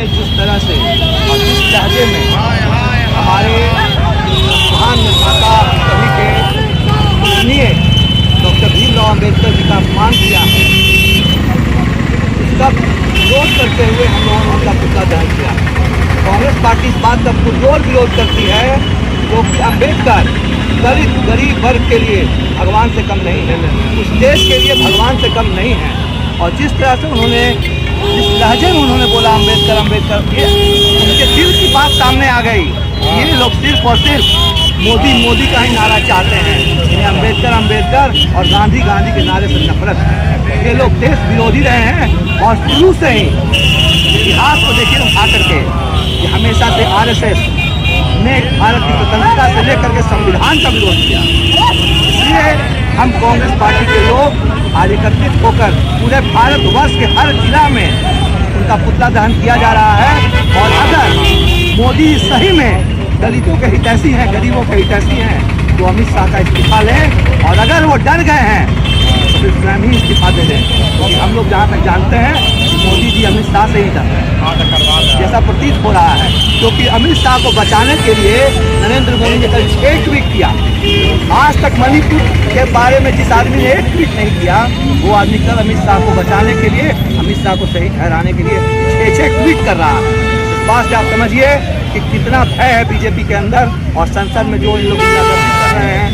जिस तरह से और जिस लहजे में हमारे महान निर्माता कवि के पूजनीय डॉक्टर भीमराव अम्बेडकर जी का अपमान किया है, उसका विरोध करते हुए हम लोगों ने उनका पुतला दहन किया। कांग्रेस पार्टी इस बात का पुरजोर विरोध करती है क्योंकि अम्बेडकर दलित गरीब वर्ग के लिए भगवान से कम नहीं है, उस देश के लिए भगवान से कम नहीं है। और जिस तरह से उन्होंने, जिस लहजे में उन्होंने बोला अम्बेडकर अम्बेडकर, ये उनके दिल की बात सामने आ गई। ये लोग सिर्फ और सिर्फ मोदी मोदी का ही नारा चाहते हैं। इन्हें अम्बेडकर अम्बेडकर और गांधी गांधी के नारे से नफरत है। ये लोग देश विरोधी रहे हैं और शुरू से ही इतिहास को देखिए उठा करके, ये हमेशा से आरएसएस ने भारत की स्वतंत्रता से लेकर के संविधान का विरोध किया। इसलिए हम कांग्रेस पार्टी के लोग आज एकत्रित होकर पूरे भारतवर्ष के हर जिला में उनका पुतला दहन किया जा रहा है। और अगर मोदी सही में दलितों के हितैषी हैं, गरीबों के हितैषी हैं, तो अमित शाह का इस्तीफा लें। और अगर वो डर गए हैं तो फिर स्वयं ही इस्तीफा दे दें, क्योंकि हम लोग जहाँ तक जानते हैं मोदी जी अमित शाह से ही डर रहे हैं, जैसा प्रतीत हो रहा है। क्योंकि अमित शाह को बचाने के लिए नरेंद्र मोदी ने कल 6 ट्वीट किया। आज तक मणिपुर के बारे में जिस आदमी ने 1 ट्वीट नहीं किया, वो आदमी कल अमित शाह को बचाने के लिए, अमित शाह को सही ठहराने के लिए 6 ट्वीट कर रहा है। इस बात से आप समझिए कि कितना भय है बीजेपी के अंदर। और संसद में जो इन लोग कर रहे हैं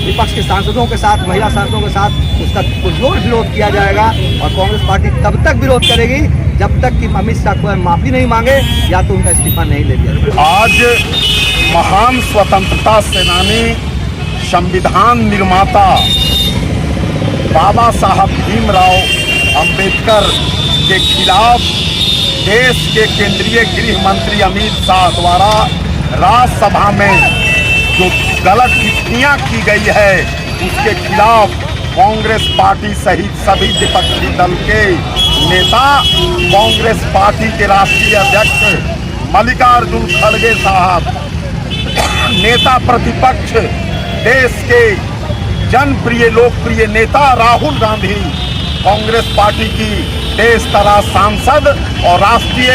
विपक्ष के सांसदों के साथ, महिला सांसदों के साथ, उसका पुरजोर विरोध किया जाएगा। और कांग्रेस पार्टी तब तक विरोध करेगी जब तक कि अमित शाह को माफी नहीं मांगे या तो उनका इस्तीफा नहीं ले दिया। आज महान स्वतंत्रता सेनानी, संविधान निर्माता बाबा साहब भीमराव अम्बेडकर के खिलाफ देश के केंद्रीय गृह मंत्री अमित शाह द्वारा राज्यसभा में जो गलत टिप्पणियां की गई है, उसके खिलाफ कांग्रेस पार्टी सहित सभी विपक्षी दल के नेता, कांग्रेस पार्टी के राष्ट्रीय अध्यक्ष मल्लिकार्जुन खड़गे साहब, नेता प्रतिपक्ष देश के जनप्रिय लोकप्रिय नेता राहुल गांधी, कांग्रेस पार्टी की देश तरा सांसद और राष्ट्रीय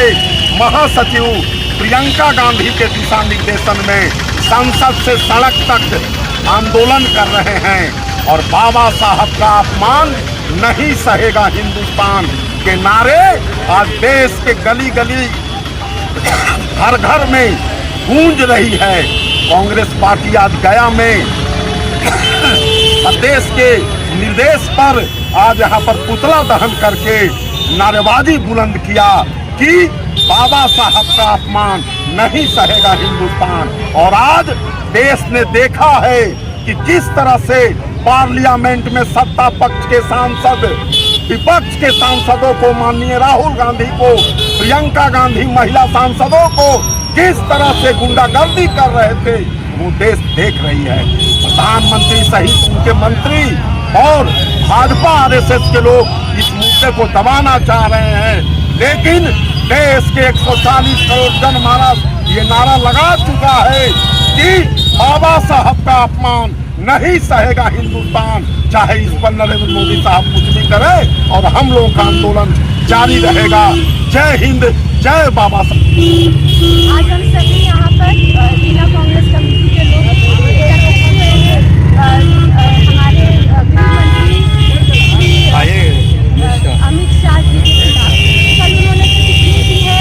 महासचिव प्रियंका गांधी के दिशा निर्देशन में संसद से सड़क तक आंदोलन कर रहे हैं। और बाबा साहब का अपमान नहीं सहेगा हिंदुस्तान के नारे आज देश के गली गली हर घर में गूंज रही है। कांग्रेस पार्टी आज गया में देश के निर्देश पर आज यहाँ पर पुतला दहन करके नारेबाजी बुलंद किया कि बाबा साहब का अपमान नहीं सहेगा हिंदुस्तान। और आज देश ने देखा है कि किस तरह से पार्लियामेंट में सत्ता पक्ष के सांसद विपक्ष के सांसदों को, माननीय राहुल गांधी को, प्रियंका गांधी महिला सांसदों को किस तरह से गुंडागर्दी कर रहे थे, वो देश देख रही है। प्रधानमंत्री सहित उनके मंत्री और भाजपा आरएसएस के लोग इस मुद्दे को दबाना चाह रहे हैं, लेकिन देश के 140 करोड़ जनमानस ये नारा लगा चुका है कि बाबा साहब का अपमान नहीं सहेगा हिंदुस्तान, चाहे इस पर नरेंद्र मोदी साहब कुछ भी करे। और हम लोगों का आंदोलन जारी रहेगा। जय हिंद, जय बाबा साहब। आज हम सभी यहाँ पर जिला कांग्रेस कमेटी के लोग एकत्रित हुए हैं। हमारे गृह मंत्री अमित शाह जी के खिलाफ कल उन्होंने टिप्पणी की है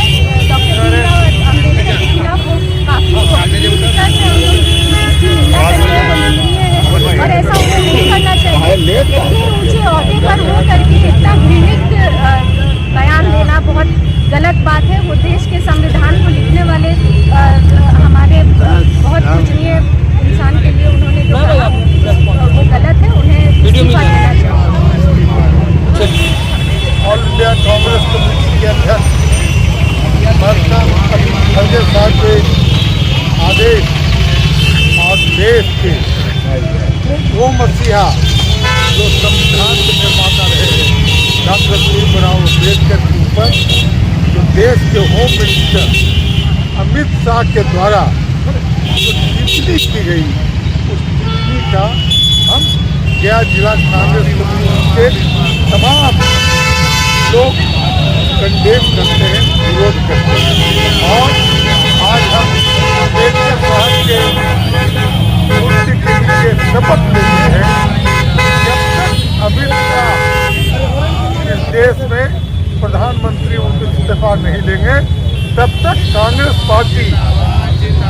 डॉक्टर भीमराव अम्बेडकर के खिलाफ। वो काफी निंदा है और ऐसा उन्हें नहीं करना चाहिए। इतने ऊंचे ओहदे पर हो करके इतना घृणित बयान देना बहुत गलत बात है। वो देश के संविधान को लिखने वाले हमारे बहुत पूजनीय इंसान के लिए उन्होंने जो कहा वो गलत है, उन्हें इस्तीफा देना चाहिए। ऑल इंडिया कांग्रेस कमेटी के अध्यक्ष खड़गे साहब के आदेश आज देश के वो मसीहा जो संविधान के निर्माता रहे डॉक्टर भीमराव अम्बेडकर के ऊपर जो देश के होम मिनिस्टर अमित शाह के द्वारा जो टिप्पणी की गई, उस टिप्पणी का हम गया जिला कांग्रेस कमेटी के तमाम लोग कंडेम करते हैं। विरोध करते हैं। और आज हम अम्बेडकर साहब के मूर्ति के लिए शपथ लेते हैं, जब तक अमित शाह इस देश में प्रधानमंत्री इस्तीफा नहीं लेंगे, तब तक कांग्रेस पार्टी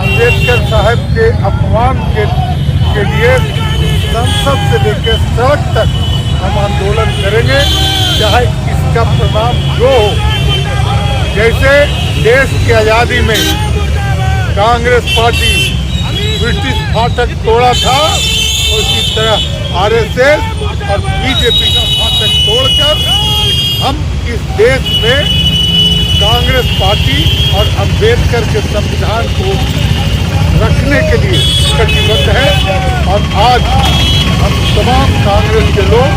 अम्बेडकर साहब के अपमान के लिए संसद से लेकर सड़क तक हम आंदोलन करेंगे, चाहे इसका परिणाम जो हो। जैसे देश की आज़ादी में कांग्रेस पार्टी ब्रिटिश फाटक तोड़ा था, उसी तरह आरएसएस और बीजेपी का फाटक तोड़कर हम इस देश में कांग्रेस पार्टी और अम्बेडकर के संविधान को रखने के लिए कटिबद्ध है। और आज हम तमाम कांग्रेस के लोग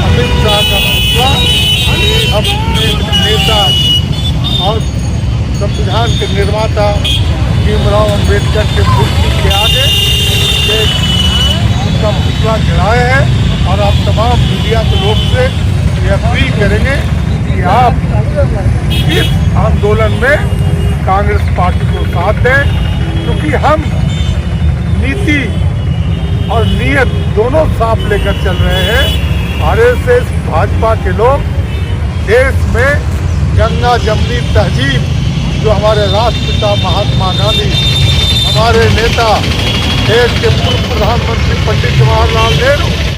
अमित शाह का पुतला अपने नेता और संविधान के निर्माता भीमराव अम्बेडकर के मूर्ति के आगे उनका पुतला जलाए हैं। और आप तमाम मीडिया के लोग से ये अपील करेंगे कि आप इस आंदोलन में कांग्रेस पार्टी को साथ दें, क्योंकि हम नीति और नीयत दोनों साफ लेकर चल रहे हैं। आरएसएस भाजपा के लोग देश में गंगा जमनी तहजीब जो हमारे राष्ट्रपिता महात्मा गांधी, हमारे नेता देश के पूर्व प्रधानमंत्री पंडित जवाहरलाल नेहरू